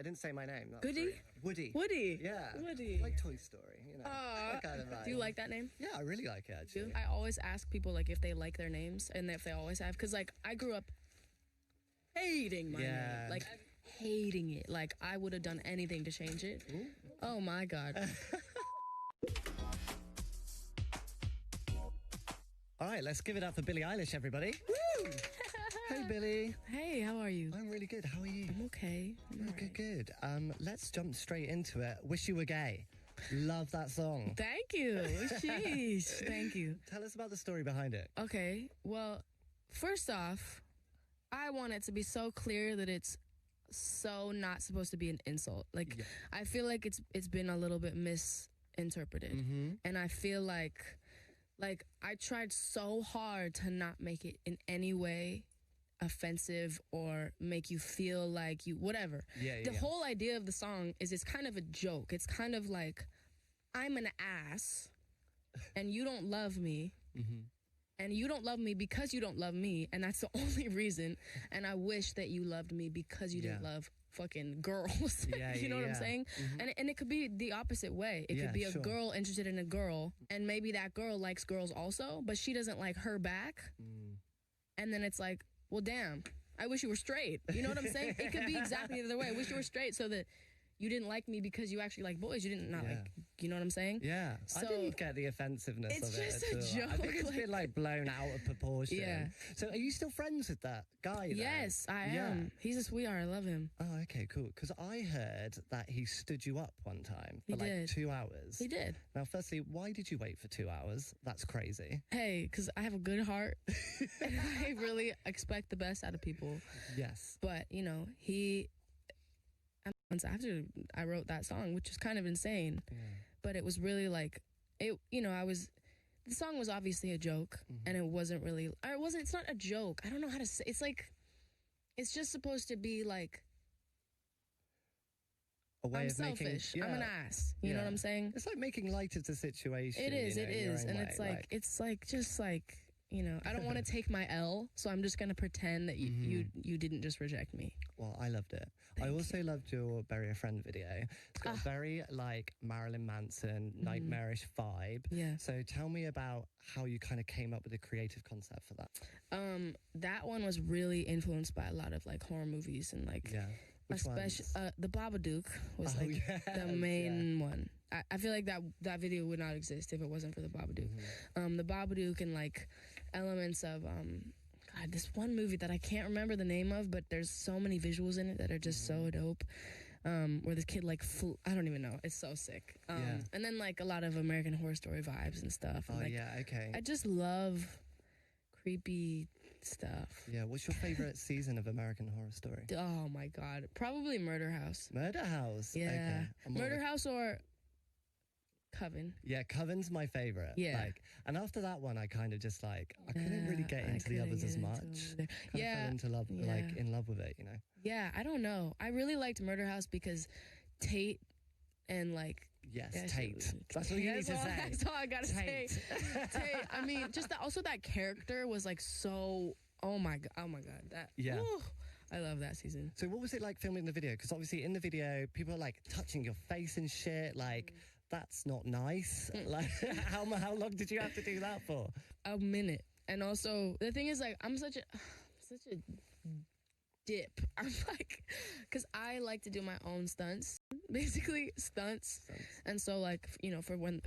didn't say my name. Goody? Woody. Woody. Yeah. Woody. Like Toy Story, you know. That kind of vibe. Do you like that name? Yeah, I really like it, actually. I always ask people, like, if they like their names and if they always have. Because, like, I grew up hating my name. Like, hating it. Like, I would have done anything to change it. Ooh. Oh, my God. All right, let's give it up for Billie Eilish, everybody. Woo! Hey, Billie. Hey, how are you? I'm really good. How are you? I'm okay. I'm Good, good. Let's jump straight into it. Wish You Were Gay. Love that song. Thank you. Sheesh. Thank you. Tell us about the story behind it. Okay, well, first off, I want it to be so clear that it's so not supposed to be an insult. Like, I feel like it's been a little bit misinterpreted. Mm-hmm. And I feel like I tried so hard to not make it in any way offensive or make you feel like you whatever. The whole idea of the song is it's kind of a joke. It's kind of like, I'm an ass and you don't love me. Mm-hmm. And you don't love me because you don't love me, and that's the only reason. And I wish that you loved me because you didn't love fucking girls. You know what I'm saying? Mm-hmm. And it could be the opposite way. It could be a girl interested in a girl, and maybe that girl likes girls also, but she doesn't like her back. And then it's like, well, damn, I wish you were straight. You know what I'm saying? It could be exactly the other way. I wish you were straight so that you didn't like me because you actually like boys. You didn't not like, you know what I'm saying? Yeah. So, I didn't get the offensiveness of it. It's just a joke. I think it's been like blown out of proportion. Yeah. So are you still friends with that guy then? Yes, I am. He's a sweetheart. I love him. Oh, okay, cool. Because I heard that he stood you up one time for like 2 hours. He did. Now, firstly, why did you wait for 2 hours? That's crazy. Hey, because I have a good heart. And I really expect the best out of people. Yes. But, you know, months after I wrote that song, which is kind of insane, but it was really like, the song was obviously a joke, and it's not a joke. I don't know how to say, it's like, it's just supposed to be like, a way I'm of selfish, making, I'm an ass, you know what I'm saying? It's like making light of the situation. It is, and it's like, just like, you know, I don't want to take my L, so I'm just going to pretend that you didn't just reject me. Well, I loved it. I also loved your Bury a Friend video. It's got a very, like, Marilyn Manson, nightmarish vibe. Yeah. So tell me about how you kind of came up with a creative concept for that. That one was really influenced by a lot of, like, horror movies and, like, especially the Babadook was, the main one. I feel like that video would not exist if it wasn't for the Babadook. The Babadook and, like, elements of God, this one movie that I can't remember the name of, but there's so many visuals in it that are just so dope. Where this kid like I don't even know, it's so sick. And then like a lot of American Horror Story vibes and stuff. And, I just love creepy stuff. Yeah, what's your favorite season of American Horror Story? Oh my God, probably Murder House. Murder House. Yeah, okay. Murder House or Coven. Yeah, Coven's my favorite. Yeah. Like, and after that one, I kind of just like, I couldn't really get into the others as much. Fell into love, like in love with it, you know? Yeah, I don't know. I really liked Murder House because Tate and like... Yes, Tate. That's what you need to say. That's all I gotta say. Tate. I mean, just also that character was like so... Oh my God. That... Yeah. Ooh, I love that season. So what was it like filming the video? Because obviously in the video, people are like touching your face and shit, like... That's not nice. Like, how long did you have to do that for? A minute. And also, the thing is, like, I'm such a dip. I'm like, because I like to do my own stunts, basically stunts. And so, like, you know, when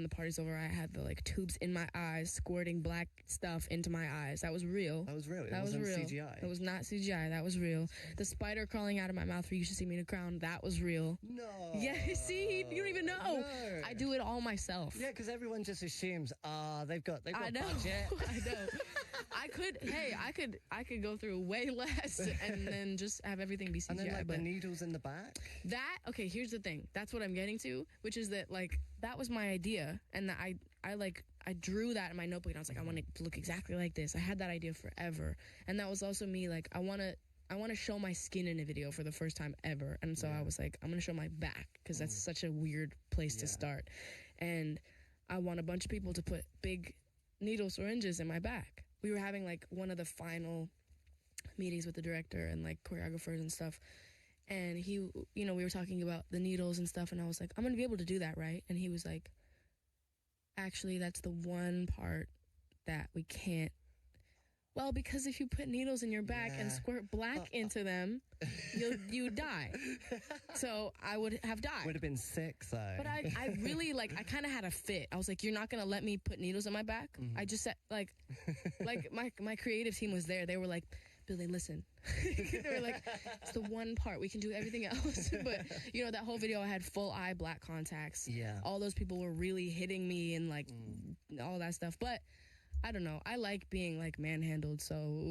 the party's over, I had the like tubes in my eyes, squirting black stuff into my eyes. That was real. That was real. That was real. CGI. It was not CGI. That was real. The spider crawling out of my mouth for You Should See Me in a Crown. That was real. No. Yeah. See, you don't even know. No. I do it all myself. Yeah, because everyone just assumes, they've got I know. budget. I know. I could go through way less and then just have everything be CGI. And then like the needles in the back. Okay, here's the thing. That's what I'm getting to, which is that like that was my idea, and that I drew that in my notebook, and I was like, I want to look exactly like this. I had that idea forever, and that was also me. Like I want to show my skin in a video for the first time ever, and so I was like, I'm gonna show my back because that's such a weird place to start, and I want a bunch of people to put big needle syringes in my back. We were having like one of the final meetings with the director and like choreographers and stuff, And he, you know, we were talking about the needles and stuff, and I was like, I'm going to be able to do that, right? And he was like, actually, that's the one part that we can't. Well, because if you put needles in your back and squirt black into them, you die. So I would have died. Would have been sick, though. But I really, like, I kind of had a fit. I was like, you're not going to let me put needles in my back? Mm-hmm. I just said, like my creative team was there. They were like, Billie, listen. They were like, it's the one part. We can do everything else. But, you know, that whole video, I had full eye black contacts. Yeah. All those people were really hitting me and, like, all that stuff. But I don't know. I like being, like, manhandled, so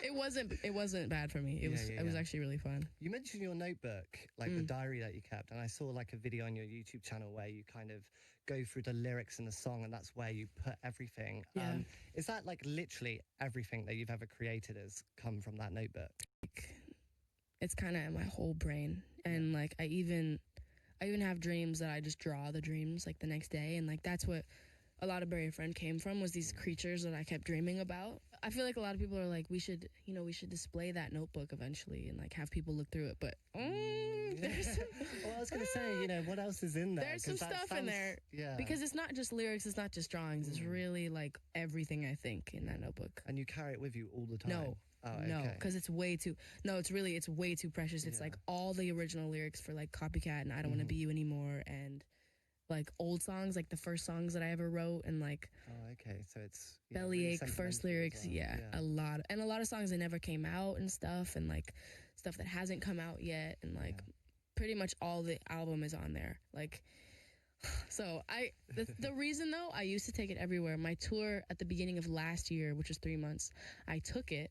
it wasn't bad for me. It was actually really fun. You mentioned your notebook, like the diary that you kept, and I saw like a video on your YouTube channel where you kind of go through the lyrics in the song, and that's where you put everything. Yeah. Is that like literally everything that you've ever created has come from that notebook? It's kind of in my whole brain, and like I even have dreams that I just draw the dreams like the next day, and like that's what a lot of Bury a Friend came from, was these creatures that I kept dreaming about. I feel like a lot of people are like, we should display that notebook eventually and like have people look through it, but there's some, well, I was gonna say, you know, what else is in there? There's some stuff in there, because it's not just lyrics, it's not just drawings, it's really like everything, I think, in that notebook. And you carry it with you all the time? No. Oh, okay. No, because it's way too precious. It's like all the original lyrics for like Copycat and I Don't Want to Be You Anymore, and like old songs, like the first songs that I ever wrote, and like so it's Bellyache, really first lyrics, a lot of songs that never came out and stuff, and like stuff that hasn't come out yet, and like pretty much all the album is on there. Like, so the reason though, I used to take it everywhere. My tour at the beginning of last year, which was 3 months, I took it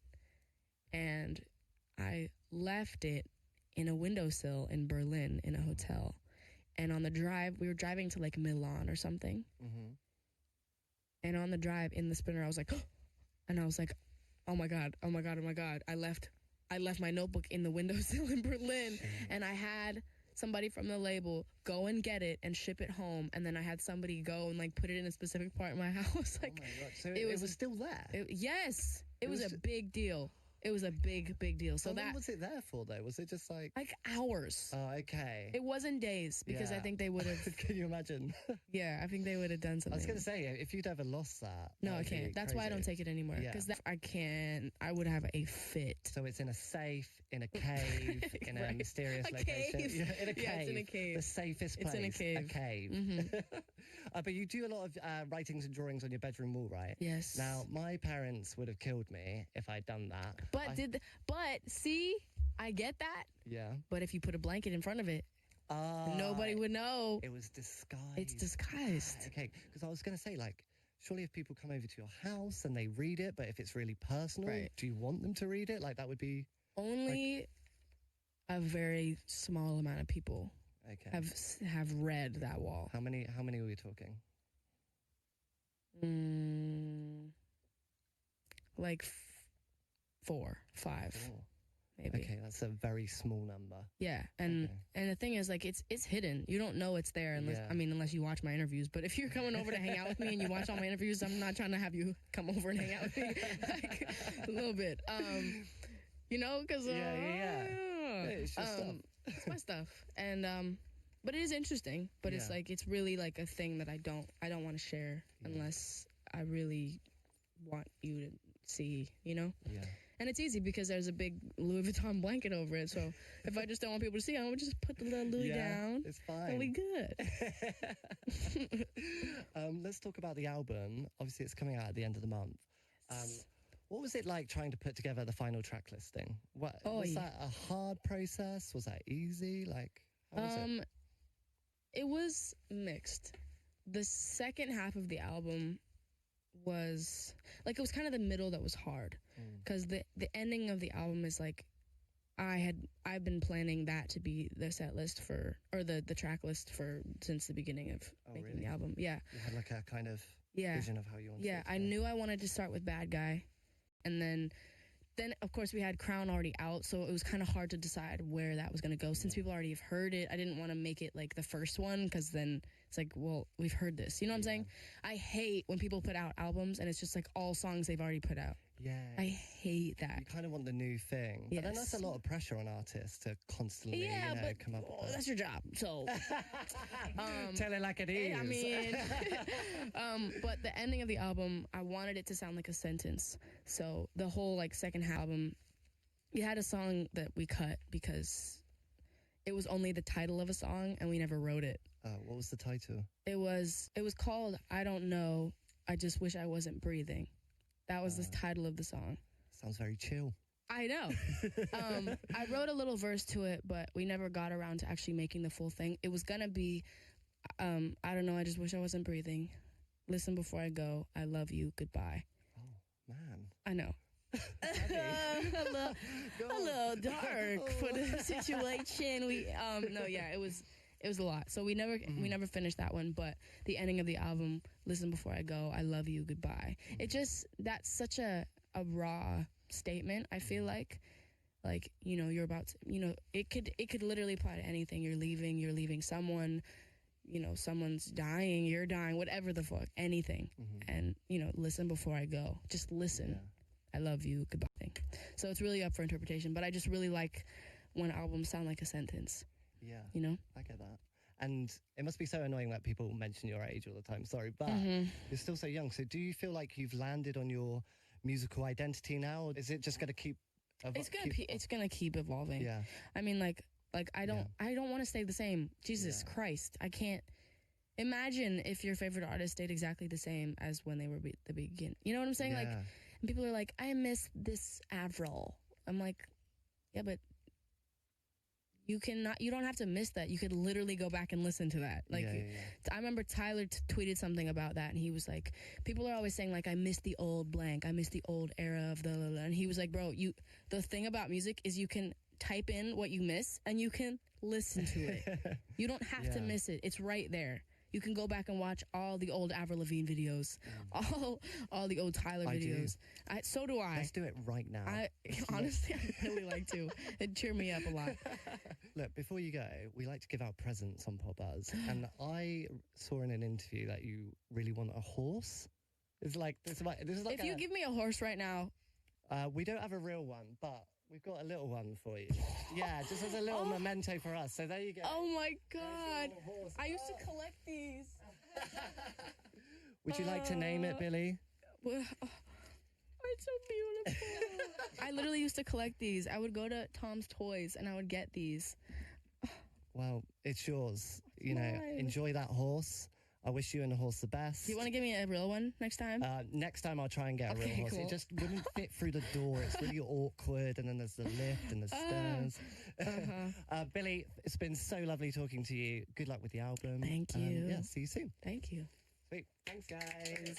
and I left it in a windowsill in Berlin in a hotel. And on the drive, we were driving to like Milan or something. Mm-hmm. And on the drive in the sprinter, I was like, and I was like, oh my God. I left my notebook in the windowsill in Berlin. And I had somebody from the label go and get it and ship it home. And then I had somebody go and like put it in a specific part of my house. Like, oh my God. So it was still there? Yes. It was a big deal. It was a big deal. So how long was it there for, though? Was it just like hours? Oh, okay. It wasn't days, because I think they would have. Can you imagine? Yeah, I think they would have done something. I was going to say, if you'd ever lost that. No, I can't. That's why I don't take it anymore. Because I can't. I would have a fit. So it's in a safe, in a cave, in a mysterious location. Cave. Yeah, in a cave. Yeah, it's in a cave. The safest place. It's in a cave. A cave. Mm-hmm. But you do a lot of writings and drawings on your bedroom wall, right? Yes. Now, my parents would have killed me if I'd done that. But see, I get that. Yeah. But if you put a blanket in front of it, nobody would know. It was disguised. It's disguised. Okay, because I was going to say, like, surely if people come over to your house and they read it, but if it's really personal, do you want them to read it? Like, that would be... Only a very small amount of people have read that wall. How many are we talking? Like 4, 5, maybe. Okay, that's a very small number. Yeah, and the thing is, like, it's hidden. You don't know it's there unless you watch my interviews. But if you're coming over to hang out with me and you watch all my interviews, I'm not trying to have you come over and hang out with me. Like, a little bit, you know, because it's your stuff. It's my stuff, and but it is interesting. But it's like, it's really like a thing that I don't want to share unless I really want you to see, you know? Yeah. And it's easy because there's a big Louis Vuitton blanket over it. So if I just don't want people to see, I would just put the little Louis down. It's fine. And we good. Let's talk about the album. Obviously, it's coming out at the end of the month. What was it like trying to put together the final track listing? Was that a hard process? Was that easy? Like, how was it? It was mixed. The second half of the album was like, it was kind of the middle that was hard, because the ending of the album is like, I've been planning that to be the set list the track list since the beginning of making the album. Yeah, you had like a kind of vision of how you wanted it to I knew I wanted to start with Bad Guy, and then of course we had Crown already out, so it was kind of hard to decide where that was going to go. Since people already have heard it, I didn't want to make it like the first one, because then it's like, well, we've heard this, you know what I'm saying? I hate when people put out albums and it's just like all songs they've already put out. Yeah. I hate that. You kind of want the new thing. Yes. But then that's a lot of pressure on artists to constantly, come up with that's your job. So tell it like it is. I mean, but the ending of the album, I wanted it to sound like a sentence. So the whole like second album, we had a song that we cut because it was only the title of a song and we never wrote it. What was the title? It was called I Don't Know, I Just Wish I Wasn't Breathing. That was the title of the song. Sounds very chill. I know. I wrote a little verse to it, but we never got around to actually making the full thing. It was gonna be, I don't know, I just wish I wasn't breathing. Listen before I go. I love you. Goodbye. Oh, man. I know. a little dark for the situation. It was a lot. So we never finished that one, but the ending of the album, Listen Before I Go, I Love You, Goodbye. It just, that's such a raw statement, I feel like, you're about to, it could literally apply to anything. You're leaving someone, someone's dying, you're dying, whatever the fuck, anything. And, listen before I go. Just listen. Yeah. I love you, goodbye. So it's really up for interpretation, but I just really like when albums sound like a sentence. Yeah. I get that. And it must be so annoying that people mention your age all the time. Sorry, but you're still so young. So do you feel like you've landed on your musical identity now? Or is it just going to keep... It's gonna keep evolving. Yeah. I mean, like I don't want to stay the same. Jesus Christ, I can't imagine if your favorite artist stayed exactly the same as when they were the beginning. You know what I'm saying? Yeah. And people are like, I miss this Avril. I'm like, yeah, but you don't have to miss that. You could literally go back and listen to that. I remember Tyler tweeted something about that, and he was like, people are always saying, like, I miss the old blank. I miss the old era of and he was like, bro, the thing about music is you can type in what you miss, and you can listen to it. You don't have to miss it. It's right there. You can go back and watch all the old Avril Lavigne videos, all the old Tyler videos. So do I. Let's do it right now. Honestly, I'd really like to. It'd cheer me up a lot. Look, before you go, we like to give out presents on Pop Buzz, and I saw in an interview that you really want a horse. It's like this is like if you give me a horse right now, we don't have a real one, but we've got a little one for you. Yeah, just as a little memento for us. So there you go. Oh my God. I used to collect these. Would you like to name it, Billie? Well, it's so beautiful. I literally used to collect these. I would go to Tom's Toys and I would get these. Well, it's yours. Enjoy that horse. I wish you and the horse the best. Do you want to give me a real one next time? Next time I'll try and get a real horse. Cool. It just wouldn't fit through the door. It's really awkward, and then there's the lift and the stairs. Billie, it's been so lovely talking to you. Good luck with the album. Thank you. See you soon. Thank you. Sweet. Thanks, guys.